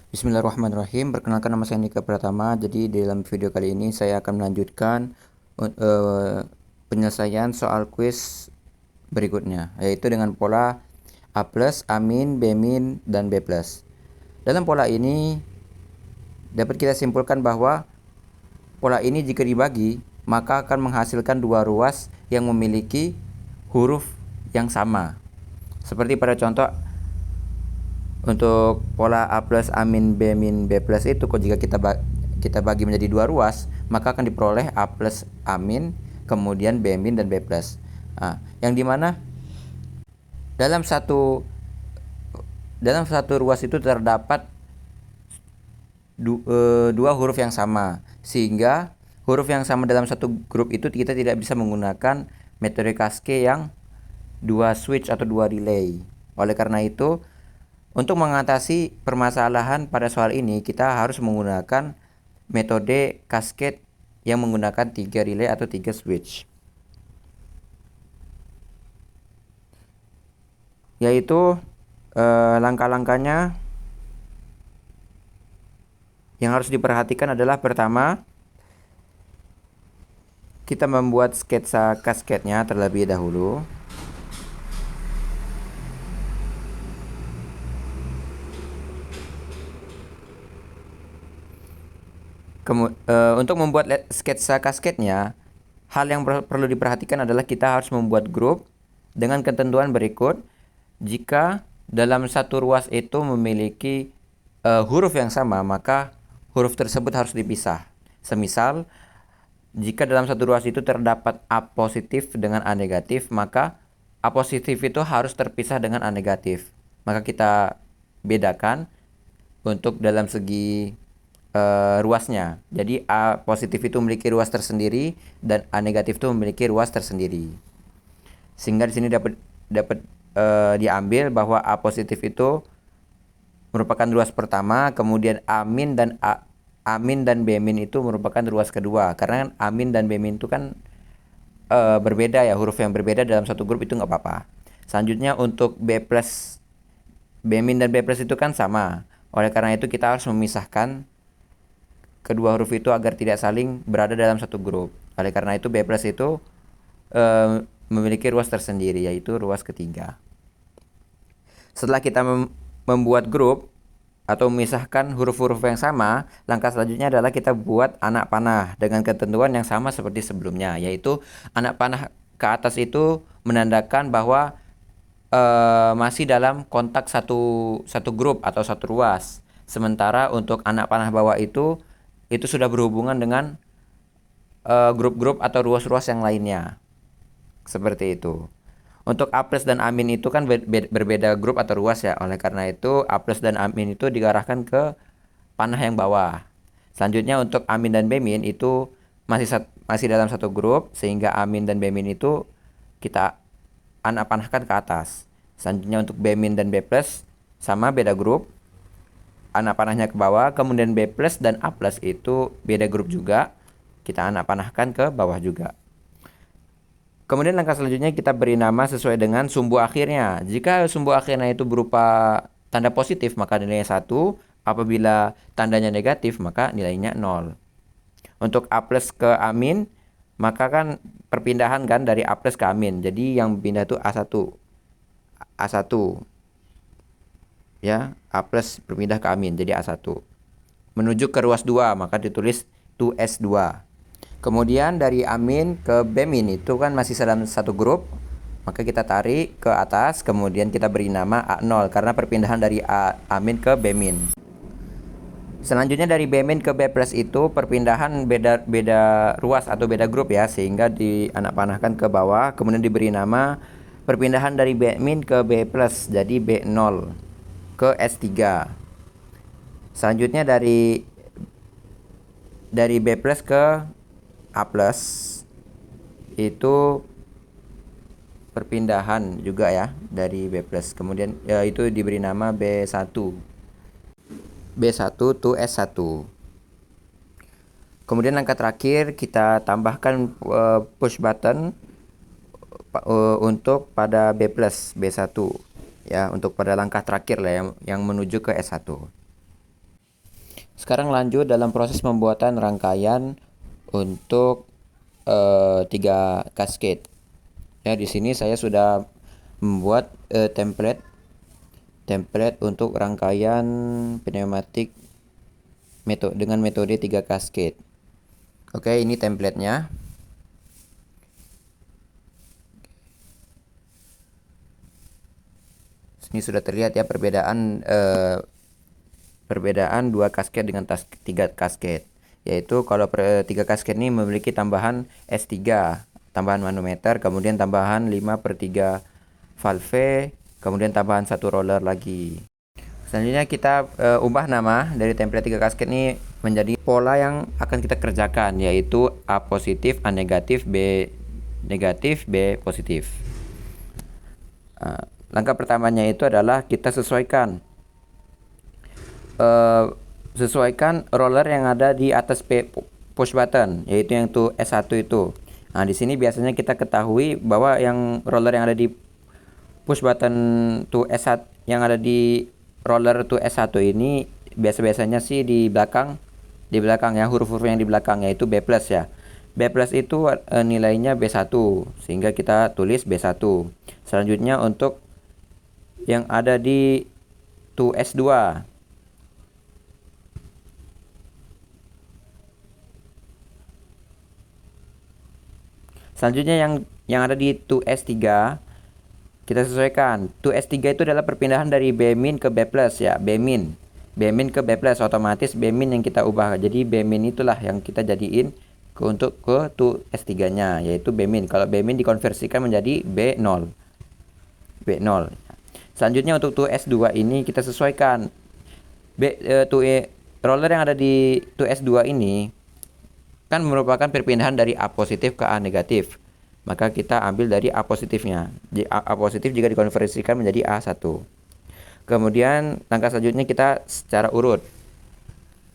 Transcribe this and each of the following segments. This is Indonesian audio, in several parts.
Bismillahirrahmanirrahim. Perkenalkan, nama saya Nika Pratama. Jadi dalam video kali ini saya akan melanjutkan penyelesaian soal kuis berikutnya, yaitu dengan pola A+, A-, B-, dan B+. Dalam pola ini dapat kita simpulkan bahwa pola ini jika dibagi maka akan menghasilkan dua ruas yang memiliki huruf yang sama. Seperti pada contoh untuk pola A+, A-, B-, B+ itu jika kita bagi menjadi dua ruas, maka akan diperoleh A+, A-, kemudian B-, dan B+. Yang dimana dalam satu ruas itu terdapat dua huruf yang sama, sehingga huruf yang sama dalam satu grup itu kita tidak bisa menggunakan metode cascade yang dua switch atau dua relay. Oleh karena itu, untuk mengatasi permasalahan pada soal ini, kita harus menggunakan metode cascade yang menggunakan 3 relay atau 3 switch. Yaitu langkah-langkahnya yang harus diperhatikan adalah pertama, kita membuat sketsa cascade-nya terlebih dahulu. Untuk membuat sketsa cascade-nya, hal yang perlu diperhatikan adalah kita harus membuat grup dengan ketentuan berikut. Jika dalam satu ruas itu memiliki huruf yang sama, maka huruf tersebut harus dipisah. Semisal, jika dalam satu ruas itu terdapat A positif dengan A negatif, maka A positif itu harus terpisah dengan A negatif. Maka kita bedakan untuk dalam segi ruasnya. Jadi A positif itu memiliki ruas tersendiri dan A negatif itu memiliki ruas tersendiri. Sehingga di sini dapat diambil bahwa A positif itu merupakan ruas pertama, kemudian A- dan B- itu merupakan ruas kedua. Karena A- dan B- itu kan berbeda ya, huruf yang berbeda dalam satu grup itu nggak apa-apa. Selanjutnya untuk B+, B- dan B+ itu kan sama. Oleh karena itu kita harus memisahkan kedua huruf itu agar tidak saling berada dalam satu grup. Oleh karena itu B+ itu memiliki ruas tersendiri, yaitu ruas ketiga. Setelah kita membuat grup atau memisahkan huruf-huruf yang sama, langkah selanjutnya adalah kita buat anak panah dengan ketentuan yang sama seperti sebelumnya, yaitu anak panah ke atas itu menandakan bahwa masih dalam kontak satu grup atau satu ruas. Sementara untuk anak panah bawah itu sudah berhubungan dengan grup-grup atau ruas-ruas yang lainnya. Seperti itu. Untuk A+ dan A- itu kan berbeda grup atau ruas ya. Oleh karena itu A+ dan A- itu diarahkan ke panah yang bawah. Selanjutnya untuk A- dan B- itu masih dalam satu grup, sehingga A- dan B- itu kita anak panahkan ke atas. Selanjutnya untuk B- dan B+ sama beda grup, anak panahnya ke bawah. Kemudian B+ dan A+ itu beda grup juga, kita anak panahkan ke bawah juga. Kemudian langkah selanjutnya kita beri nama sesuai dengan sumbu akhirnya. Jika sumbu akhirnya itu berupa tanda positif, maka nilainya 1. Apabila tandanya negatif, maka nilainya 0. Untuk A+ ke A-, maka kan perpindahan kan dari A+ ke A-. Jadi yang pindah itu A1. A1. Ya, A+ berpindah ke A-, jadi A1. Menuju ke ruas 2, maka ditulis 2S2. Kemudian dari A- ke B- itu kan masih dalam satu grup, maka kita tarik ke atas, kemudian kita beri nama A0 karena perpindahan dari A- ke B-. Selanjutnya dari B- ke B+ itu perpindahan beda ruas atau beda grup ya, sehingga di anak panahkan ke bawah, kemudian diberi nama perpindahan dari B- ke B+, jadi B0 ke S3. Selanjutnya dari B+ ke A+ itu perpindahan juga ya dari B+. Kemudian itu diberi nama B1 to S1. Kemudian langkah terakhir kita tambahkan push button untuk pada B+, B1 ya, untuk pada langkah terakhir lah yang menuju ke S1. Sekarang lanjut dalam proses pembuatan rangkaian untuk 3 cascade. Ya, di sini saya sudah membuat template untuk rangkaian pneumatik dengan metode 3 cascade. Oke, ini templatenya. Ini sudah terlihat ya perbedaan 2 cascade dengan 3 cascade. Yaitu kalau 3 cascade ini memiliki tambahan S3, tambahan manometer, kemudian tambahan 5/3 valve, kemudian tambahan 1 roller lagi. Selanjutnya kita ubah nama dari template 3 cascade ini menjadi pola yang akan kita kerjakan, yaitu A positif, A negatif, B negatif, B positif. Langkah pertamanya itu adalah kita sesuaikan roller yang ada di atas push button, yaitu yang tuh S1 itu. Nah, di sini biasanya kita ketahui bahwa yang roller yang ada di push button tuh S1 yang ada di roller tuh S1 ini biasanya sih di belakang ya, huruf-huruf yang di belakang yaitu B+ ya. B+ itu nilainya B1 sehingga kita tulis B1. Selanjutnya untuk yang ada di tuh S2. Selanjutnya yang ada di 2S3 kita sesuaikan. 2S3 itu adalah perpindahan dari B- ke B+ ya, B- ke B+, otomatis B- yang kita ubah. Jadi B- itulah yang kita jadiin untuk ke 2S3-nya, yaitu B-. Kalau B- dikonversikan menjadi B0. Selanjutnya untuk 2S2 ini kita sesuaikan. Roller yang ada di 2S2 ini kan merupakan perpindahan dari A positif ke A negatif. Maka kita ambil dari A positifnya. A positif jika dikonversikan menjadi A1. Kemudian langkah selanjutnya kita secara urut,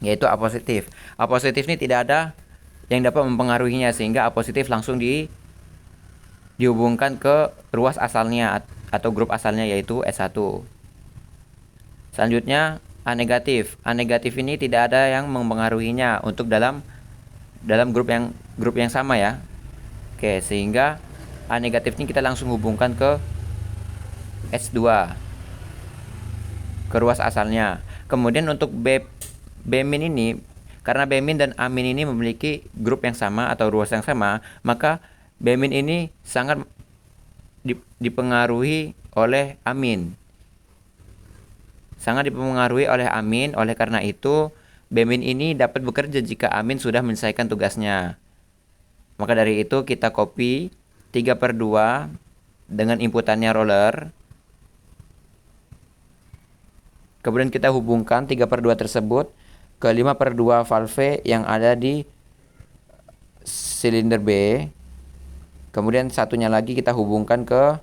yaitu A positif. A positif ini tidak ada yang dapat mempengaruhinya sehingga A positif langsung dihubungkan ke ruas asalnya atau grup asalnya, yaitu S1. Selanjutnya A negatif. A negatif ini tidak ada yang mempengaruhinya untuk dalam grup yang sama ya. Oke, sehingga A negatif ini kita langsung hubungkan ke S2, ke ruas asalnya. Kemudian untuk B- ini, karena B- dan A- ini memiliki grup yang sama atau ruas yang sama, maka B- ini sangat dipengaruhi oleh A-. Oleh karena itu B- ini dapat bekerja jika A- sudah menyelesaikan tugasnya. Maka dari itu kita copy 3/2 dengan inputannya roller. Kemudian kita hubungkan 3/2 tersebut ke 5/2 valve yang ada di silinder B. Kemudian satunya lagi kita hubungkan ke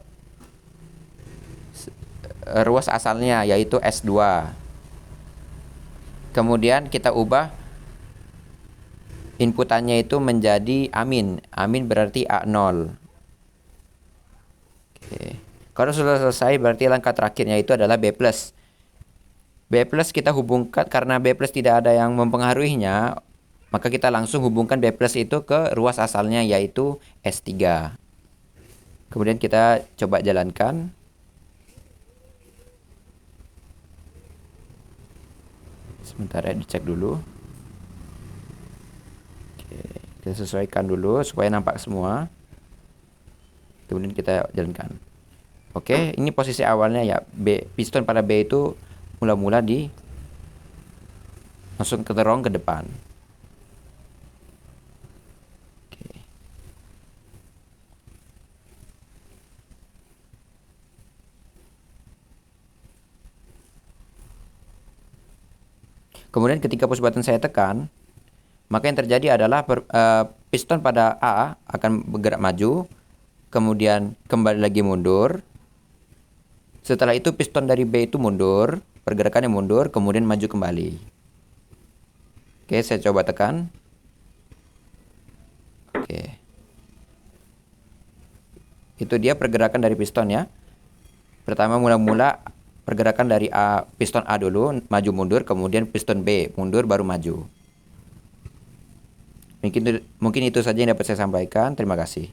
ruas asalnya, yaitu S2. Kemudian kita ubah inputannya itu menjadi amin. Amin berarti A0. Oke. Kalau sudah selesai berarti langkah terakhirnya itu adalah B+. B+ kita hubungkan, karena B+ tidak ada yang mempengaruhinya, maka kita langsung hubungkan B+ itu ke ruas asalnya, yaitu S3. Kemudian kita coba jalankan. Sebentar ya, dicek dulu. Oke, kita sesuaikan dulu supaya nampak semua. Kemudian kita jalankan. Oke, ini posisi awalnya ya. Piston pada B itu mula-mula langsung keterong ke depan. Oke. Kemudian ketika push button saya tekan, maka yang terjadi adalah piston pada A akan bergerak maju, kemudian kembali lagi mundur. Setelah itu piston dari B itu mundur, pergerakannya mundur, kemudian maju kembali. Oke, saya coba tekan. Oke. Itu dia pergerakan dari piston ya. Pertama mula-mula pergerakan dari piston A dulu, maju mundur, kemudian piston B mundur baru maju. Mungkin itu saja yang dapat saya sampaikan. Terima kasih.